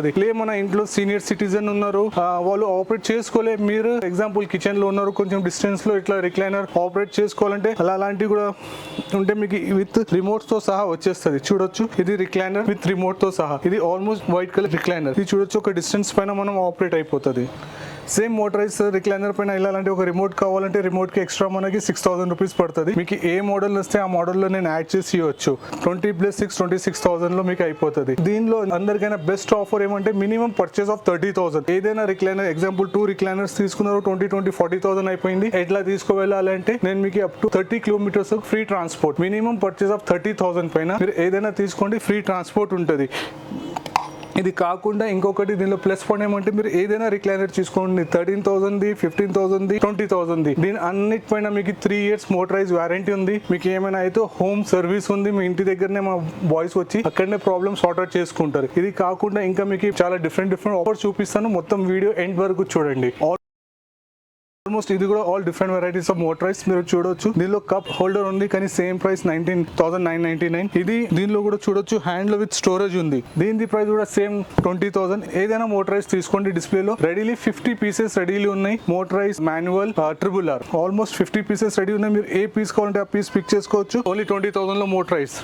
లే మన ఇంట్లో సీనియర్ సిటిజన్ ఉన్నారు, వాళ్ళు ఆపరేట్ చేసుకోలే, మీరు ఎగ్జాంపుల్ కిచెన్ లో ఉన్నారు, కొంచెం డిస్టెన్స్ లో ఇట్లా రిక్లైనర్ ఆపరేట్ చేసుకోవాలంటే అలాంటివి కూడా ఉంటే మీకు విత్ రిమోట్ తో సహా వచ్చేస్తుంది. చూడొచ్చు, ఇది రిక్లైనర్ విత్ రిమోట్ తో సహా. ఇది ఆల్మోస్ట్ వైట్ కలర్ రిక్లైనర్. ఇది చూడొచ్చు, ఒక డిస్టెన్స్ పైన మనం ఆపరేట్ అయిపోతుంది. సేమ్ మోటరైజ్ రిక్లైనర్ పైన ఇలాంటి ఒక రిమోట్ కావాలంటే రిమోట్ కి ఎక్స్ట్రా మనకి 6000 రూపీస్ పడుతుంది. మీకు ఏ మోడల్ వస్తే ఆ మోడల్లో నేను యాడ్ చేసి ఇవ్వచ్చు. 20+6 26,000 లో మీకు అయిపోతుంది. దీనిలో అందరికైనా బెస్ట్ ఆఫర్ ఏమంటే మినిమం పర్చేస్ ఆఫ్ 30,000. ఏదైనా రిక్లైనర్ ఎగ్జాంపుల్ 2 రిక్లైనర్స్ తీసుకున్నారు, 40,000 అయిపోయింది. ఎట్లా తీసుకువెళ్ళాలంటే నేను మీకు up to 30 kilometres free transport. Minimum purchase of 30,000 పైన మీరు ఏదైనా తీసుకోండి, ఫ్రీ ట్రాన్స్పోర్ట్ ఉంటుంది. ఇది కాకుండా ఇంకొకటి దీనిలో ప్లస్ పాయింట్ ఏమంటే మీరు ఏదైనా రిక్లైనర్ తీసుకోండి, 13,000, 15,000, 20,000. దీని అన్నిటిపైన మీకు 3 years మోటరైజ్ వారంటీ ఉంది. మీకు ఏమైనా అయితే హోమ్ సర్వీస్ ఉంది. మీ ఇంటి దగ్గరనే మా బాయ్స్ వచ్చి అక్కడనే ప్రాబ్లమ్ సార్ట్ అవుట్ చేసుకుంటారు. ఇది కాకుండా ఇంకా మీకు చాలా డిఫరెంట్ ఆఫర్ చూపిస్తాను. మొత్తం వీడియో ఎండ్ వరకు చూడండి. ఆల్మోస్ట్ ఇది కూడా all different varieties of motorise మీరు చూడొచ్చు. దీనిలో కప్ హోల్డర్ ఉంది, కానీ సేమ్ ప్రైస్ 19,999. ఇది దీనిలో కూడా చూడొచ్చు, హ్యాండ్ లో విత్ స్టోరేజ్ ఉంది. దీని ప్రైస్ కూడా సేమ్ 20,000. ఏదైనా మోటరైజ్ తీసుకోండి. డిస్ప్లేలో రెడీలీ 50 పీసెస్ రెడీలీ ఉన్నాయి. Motorise, manual, triple R almost 50 pieces ready ఉన్నాయి. మీరు ఏ పీస్ కావాలంటే ఆ పీస్ పిక్ చేసుకోవచ్చు. ఓన్లీ 20,000 లో మోటరైజ్.